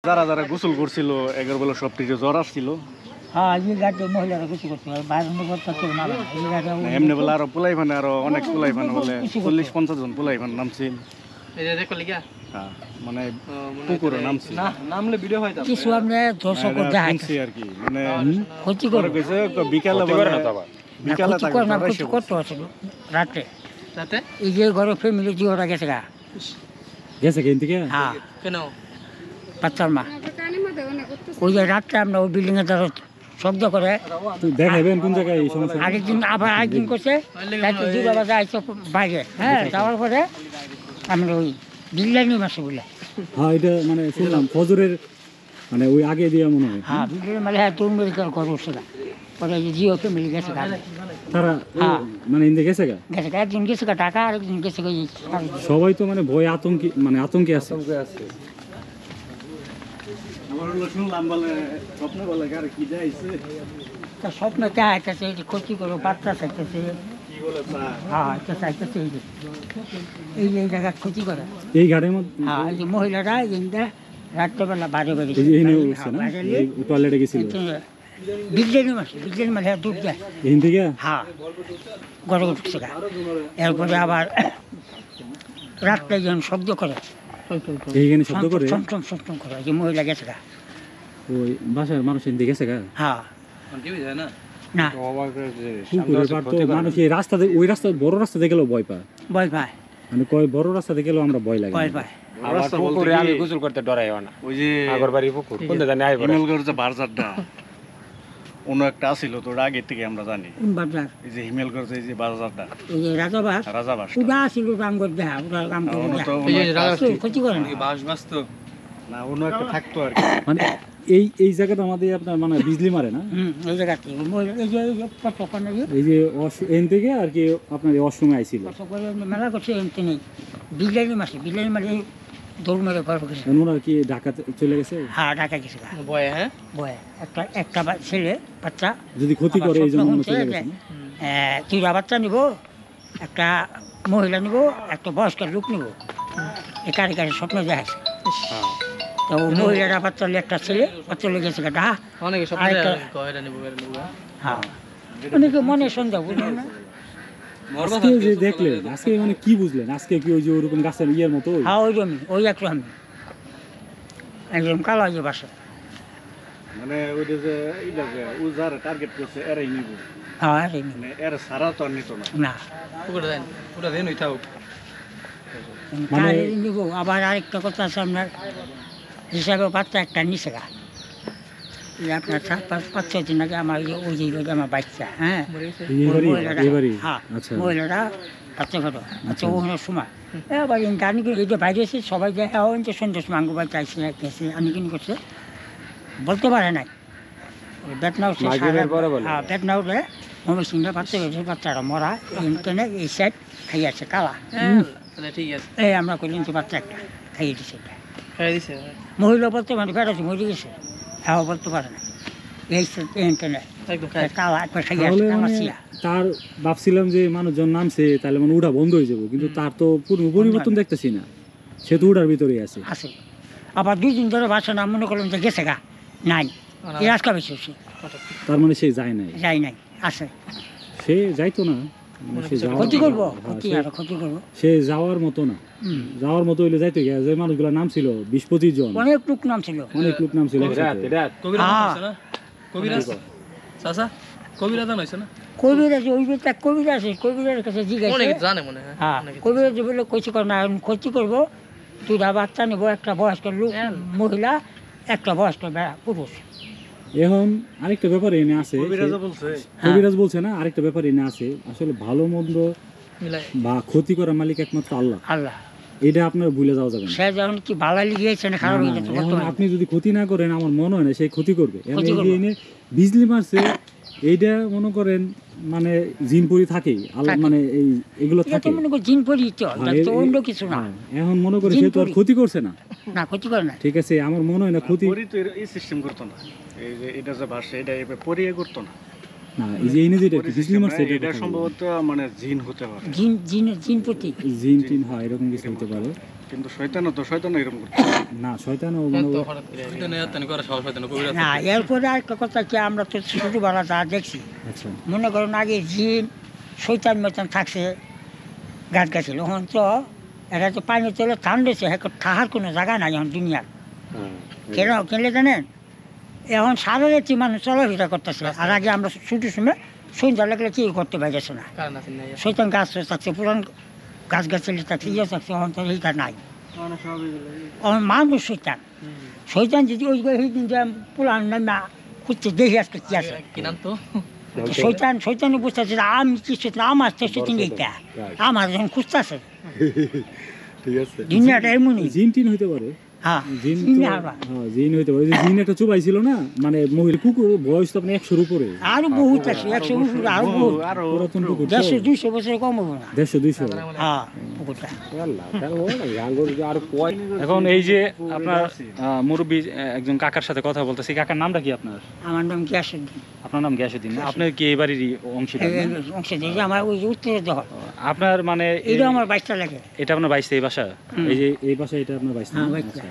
যারা যারা গোসল করছিল এগার বেলা সব থেকে জ্বর আসছিল। হ্যাঁ এই গাড়ি মহিলারা কিছু করতে পারে বাইরের করতে কেউ না এমনি বেলা আরো পোলাই ফানে আরো অনেক পোলাই ফানে বলে 40-50 জন পোলাই ফান নামছিল। হ্যাঁ মানে পুকুরে নামছিল না, নামলে ভিডিও হয় কিছু আপনি দর্শক দেখাচ্ছি আর কি মানে ক্ষতি করে কইছে বিকালে বিকালে কিছু করতে হচ্ছিল রাতে রাতে এই যে ঘরে ফ্যামিলি জিওরা গেছে কেন থেকে? হ্যাঁ কেন বাচ্চার মা ওই যে রাত্রে আমরা ওই বিল্ডিং এর দ্বারা শব্দ করে দেখাবেন কোন জায়গায় এই সমস্যা। আরেকদিন আবার আরেকদিন করছে রাতে 2 বাজে আইসো বাইরে। হ্যাঁ যাওয়ার পরে আমরা ওই বিল্লানি মাসে বলে হ্যাঁ এটা মানে শুনলাম ফজরের মানে ওই আগে দিয়ে মনে হয়। হ্যাঁ বিল্লানি মানে হ্যাঁ তোর মেডিকেল করবো সেটা পরে জিও ফ্যামিলি গেছে তারা মানে ইন্দে গেছে গেছে একজন গেছে টাকা আরেকজন গেছে সবাই তো মানে ভয় আতঙ্কে মানে আতঙ্কে আছে। শুনলাম বলে স্বপ্ন বলে গাড়ি কি যাইছে তা স্বপ্ন চাইতেছে ক্ষতি করো বাচ্চা চাইতেছে হ্যাঁ এটা চাইতেছে এই যে জায়গা ক্ষতি করে এই গাড়ির মধ্যে। হ্যাঁ এই যে মহিলারা এইটা রাত্রেবেলা বাড়ি বাড়ি টয়লেটে গেছিল বিজ্ঞানী মাসে দুধ দেয় এখান থেকে। হ্যাঁ গড়ে উঠছে এরপরে আবার রাত্রে যখন শব্দ করে এইখানে শব্দ করে সন্তম করে যে মহিলা গেছে ওই বাসার মানুষ এদিকে গেছে হ্যাঁ না মানুষ এই রাস্তা ওই রাস্তা বড় রাস্তা দেখলেও ভয় পায় মানে কয় বড় রাস্তা দেখলেও আমরা ভয় লাগে আমি গোসল করতে ডরাই না। ওই যে আগর বাড়ি পুকুর কোন জানি আইবো হিমেলগড় যে বাজারটা অন্য একটা আছিল তো আগে থেকে আমরা জানি বাজার এই যে হিমেলগড় যে যে বাজারটা এই যে রাজাবাস পুরা আছিল রামগড় দেখা পুরা রামগড় ক্ষতি করে না বাস বাস্ত না অন্য একটা থাকতো আর কি মানে এই জায়গাটা আমাদের আপনার মানে বিজলি মারে না এই জায়গাতে এই যে এন থেকে আর কি আপনার অসময় আইছিল মেলা করছে এনতে নেই বিল্লানি মাসে দৌড় মেরে ঘর গেছে ওরা কি ঢাকা চলে গেছে। হ্যাঁ ঢাকা গেছে বয়ে একটা ছেলে বাচ্চা যদি ক্ষতি করে এই জন্য দুইটা বাচ্চা নিব একটা মহিলা নিব একটা বয়স্ক লোক নিব এই কারি স্বপ্ন দেখাচ্ছে তো মহিলারা বাচ্চা একটা ছেলে বাচ্চা লেগেছে হ্যাঁ অনেকে মনে সন্দেহ বুঝলেন না। আজকে যে দেখলেন আজকে মানে কি বুঝলেন আজকে কি ওই যে ওরকম গাছের ইয়ের মতো? হ্যাঁ ওই একরকম একদম কালো যে বাসা মানে ওইটা যে এইটা যে ও যারা টার্গেট করছে এরাই নিব। হ্যাঁ এরাই নিব মানে এরা সারা তো আর নিত না পুরো দেন হইতাও মানে নিব। আবার আরেকটা কথা আছে আপনার হিসাবে বাচ্চা একটা নিচে আপনার 5-6 দিন আগে আমার ওই যে আমার বাচ্চা হ্যাঁ মহিলারা বাচ্চা ঘটো আচ্ছা ওখানে সময় এবার আমি এই যে বাইরে এসে সবাই যায় সন্ধ্যের সময় আঙ্গু বাচ্চা আইসে আমি কিনে করছে বলতে পারে নাই বেতনা উঠছে বেতনা উঠলে ময়মনসিংহে বাচ্চা গেছে বাচ্চারা মরা টেনে এই সাইড খাইয়াছে কালা ঠিক আছে এই আমরা করলাম তো বাচ্চা একটা খাইয়ে দিচ্ছে মহিলা বলতে মানে বেড়াচ্ছে মরে গেছে হ্যাঁ বলতে পারে না তার ভাবছিলাম যে মানুষজন নামছে তাহলে মানে উঠা বন্ধ হয়ে যাবো কিন্তু তার তো পরিবর্তন দেখতেছি না সে তো উঠার ভিতরেই আছে আবার 2 দিন ধরে বাসা নাম মনে করলাম যে গেছে নাই রাস্তা বেশি তার মানে সে যায় নাই আছে সে যাইতো না ক্ষতি করবো সে যাওয়ার মতো না যাওয়ার মতো হইলে যাইতো যে মানুষগুলো নাম ছিল 20-25 জন অনেক লোক নাম ছিল কবিরাজের কাছে কবিরাজ বলে কইছি না ক্ষতি করবো 2টা বাচ্চা নিবো একটা বয়স্ক লোক মহিলা একটা বয়স্ক পুরুষ। এখন আরেকটা ব্যাপার এনে আছে কবিরাজ বলছে না আরেকটা ব্যাপার এনে আছে আসলে ভালো মন্দ বা ক্ষতি করার মালিক একমাত্র আল্লাহ এটা আপনার ভুলে যাওয়া যাবে না। আপনি যদি ক্ষতি না করেন আমার মনে হয় না সেই ক্ষতি করবে এনে বিজলি মারছে এইটা মনে করেন মানে জিনপুরি থাকেই মানে এগুলো থাকে এখন মনে করে সে তো আর ক্ষতি করছে না ঠিক আছে আমার মনে হয় না ক্ষতি সিস্টেম করতো না এই যে এটা যে ভাষা এটা পরিয়ে করতো না না এই যে এনে যেটা বিজলি মারছে এটা সম্ভবত মানে জিন হতে পারে জিন হয় এরকম কিছু হতে পারে কিন্তু শয়তানও এরকম করতে না শয়তানও মানে না এরপরে আরেকটা কথা কি আমরা তো ছোটবেলা যা দেখছি আচ্ছা মনে করেন আগে জিন শৈতান মেতান থাকছে গাছ গাছিল এখন তো এরা তো পানি চলে ঠান্ডেছে এখন থাকার কোনো জায়গা নাই এখন দুনিয়ার কেন কেনলে জানেন এখন সারা রাত্রি মানুষ চলাফেরা করতেছে আর আগে আমরা ছুটির সময় সন্ধ্যা লাগলে কেউ করতে পারছে না শৈতান গাছ থাকছে পুরান গাছ গাছালি থাকছে ইয়ে থাকছে এখন তো এইটা নাই এখন মানুষ শৈতান যদি ওই দিন যে পুরান নামে খুঁজছে দেখি আজকে কি আছে শৈতানে বুঝতেছে আমি কিছু আমার তো শৈতান এইটা আমার যখন খুঁজতেছে ঠিক আছে দুনিয়াটা এমনই জিন টিন হইতে পারে হ্যাঁ জিন জিন হইতে পারে জিন একটা চুবাই ছিল না মানে মহিলা কুকুর বয়স তো আপনি 100-র উপরে আরো বহুত আছে 100 উপরে আরো বহুত পুরাতন কুকুর 100-200 বছর কম হবে না 150-200 হ্যাঁ পুকুরটা এখন এই যে আপনার মুরব্বী একজন কাকার সাথে কথা বলতেছি কাকার নামটা কি আপনার আমার নাম গিয়াসুদ্দিন আপনার নাম গিয়াসুদ্দিন আপনার কি এই বাড়িরই অংশীদার না? অংশ দিয়ে আমার ওই যে উত্তরে দখল আপনার মানে এটা আমার বাইকটা লাগে এটা আপনার বাইশটা এই বাসা এই যে এই বাসা এটা আপনার বাইশটা হ্যাঁ বাইকটা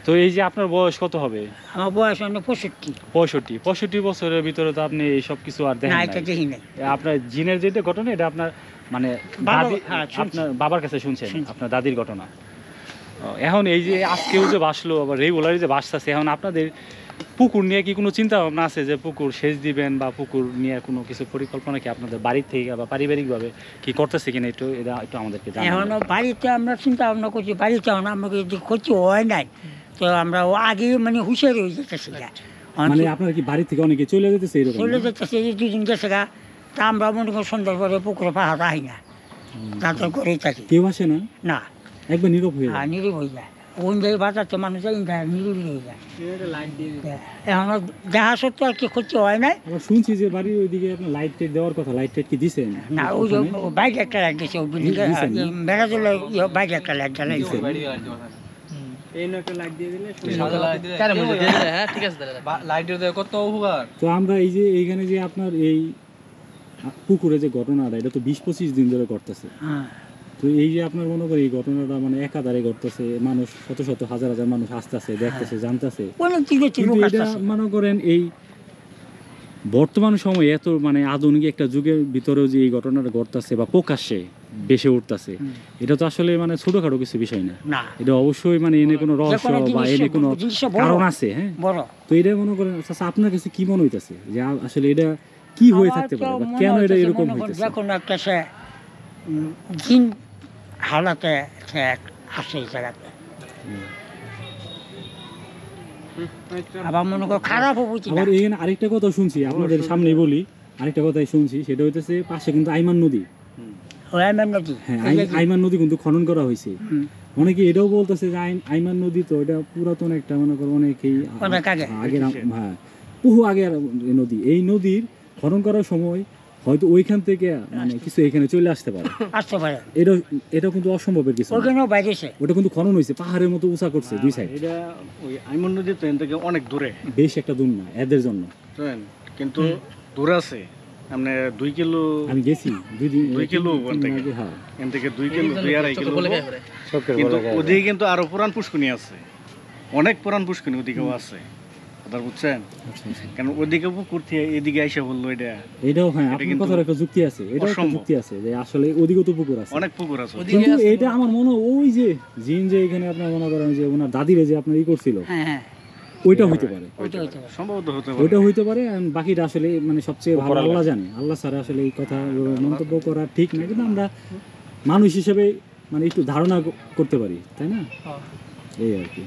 তো এই যে আপনার বয়স কত হবে আমার বয়স অন্য 65 বছরের ভিতরে তো আপনি এই সব কিছু আর দেখেন না এটা নাই। দেখি নাই আপনার জিনের যেটা ঘটনা এটা আপনার মানে বাবা- দাদি- হ্যাঁ, শুনছি। আপনার বাবার কাছে শুনছেন শুনছি। আপনার দাদির ঘটনা এখন এই যে আজকেও যে ভাসলো আবার রেগুলারই যে ভাসতেছে এখন আপনাদের পুকুর নিয়ে কি কোনো চিন্তা ভাবনা আছে যে পুকুর সেচ দিবেন বা পুকুর নিয়ে কোনো কিছু পরিকল্পনা কি আপনাদের বাড়ির থেকে বা পারিবারিকভাবে কি করতেছে কিনা একটু এটা একটু আমাদেরকে জানান এখনো বাড়িতে আমরা চিন্তা ভাবনা করছি বাড়িতে এখন আমাকে যদি ক্ষতি হয় নাই তো আমরা আগে মানে হুঁশিয়ার হয়ে যেতেছি মানে আপনার কি বাড়ি থেকে অনেকে চলে যেতেছে এরকম চলে না? যেতেছে যে দুদিন গেছে গা তা আমরা মনে করি সন্ধ্যার পরে পুকুরে পাহাড় আহি না তারপর করেই থাকি কেউ আসে না না একবার নীরব হয়ে যায়। আর নিরিব হয়ে যায় ওই জায়গায় বাজাচ্ছে মানুষ নিরিবি হয়ে যায় এখন দেখা সত্ত্বেও আর কি ক্ষতি হয় নাই আবার শুনছি যে বাড়ির ওইদিকে আপনার লাইট টাইট দেওয়ার কথা লাইট টাইট কি দিছেন না ওই যে বাইরে একটা লাইট দিয়েছে ওই বিল্ডিংয়ে দিছেন না? বেড়া দিলে বাইরে একটা লাইট জ্বালাইছে তো আমরা এই যে এইখানে যে আপনার এই পুকুরে যে ঘটনাটা এটা তো 20-25 দিন ধরে করতেছে হ্যাঁ তো এই যে আপনার মনে করি এই ঘটনাটা মানে একাধারে ঘটতেছে মানুষ শত শত হাজার হাজার মানুষ আসতেছে দেখতেছে জানতেছে অনেক দিকে কিন্তু লোক এটা আসতেছে মনে করেন এই বর্তমান সময়ে এত মানে আধুনিক একটা যুগের ভিতরেও যে এই ঘটনাটা ঘটতেছে বা প্রকাশ্যে বেশি উঠতেছে এটা তো আসলে মানে ছোটখাটো কিছু বিষয় না না এটা অবশ্যই মানে এনে কোনো রহস্য কোনো বা জিনিস- এনে কোনো জিনিসটা বড়। কারণ আছে হ্যাঁ বড় তো এটা মনে করেন আচ্ছা আপনার কাছে কি মনে হইতাছে যে আসলে এটা কি হয়ে থাকতে পারে বা কেন এটা এরকম হইতেছে যখন একটা সে জিন হালাতে সে আসে এই জায়গাতে আবার মনে করো খারাপও বুঝি না আবার এখানে আরেকটা কথা শুনছি আপনাদের সামনেই বলি আরেকটা কথাই শুনছি সেটা হইতেছে পাশে কিন্তু আইমান নদী ওই আমার নদী হ্যাঁ আইমান নদী কিন্তু খনন করা হয়েছে হুম। অনেকে এটাও বলতেছে যে আইমান নদী তো এটা পুরাতন একটা মনে করো অনেকেই অনেক আগে। আগের হ্যাঁ বহু আগের নদী এই নদীর খনন করার সময় হয়তো ওইখান থেকে মানে কিছু এখানে চলে আসতে পারে আসতে পারে এটা এটা কিন্তু অসম্ভবের কিছু না। ওইখানেও বাইরেছে ওটা কিন্তু খনন হয়েছে পাহাড়ের মতো উঁচা করছে দুই সাইড এটা ওই আইমন নদী তো এখান থেকে অনেক দূরে বেশ একটা দূর না এদের জন্য বুঝলেন কিন্তু দূরে আছে আপনি 2 কিলো আমি গেছি 2 কিলো ওখান থেকে হ্যাঁ এখান থেকে 2 কিলো 2.5 কিলো কিন্তু ওদিকে কিন্তু আরো পুরান পুষ্করণী আছে অনেক পুরান পুষ্করণী ওদিকেও আছে কথা বুঝছেন আচ্ছা আচ্ছা কারণ ওদিকে পুকুর থেকে এদিকে আইসা বললো এটা এটাও হ্যাঁ আপনার কিন্তু কথার একটা যুক্তি আছে এটাও একটা অসম্ভব। যুক্তি আছে যে আসলে ওদিকেও তো পুকুর আছে অনেক পুকুর আছে কিন্তু এটা আমার মনে হয় ওই যে জিন যে এখানে আপনার মনে করেন যে ওনার দাদিরে যে আপনার ই করছিল হ্যাঁ হ্যাঁ ওইটা হইতে পারে ওইটা হইতে পারে সম্ভবত হতে পারে ওইটা হইতে পারে and বাকিটা আসলে মানে সবচেয়ে ভালো আল্লাহ জানে আল্লাহ ছাড়া আসলে এই কথা মন্তব্য করা ঠিক না কিন্তু আমরা মানুষ হিসেবে মানে একটু ধারণা করতে পারি তাই না এই আর কি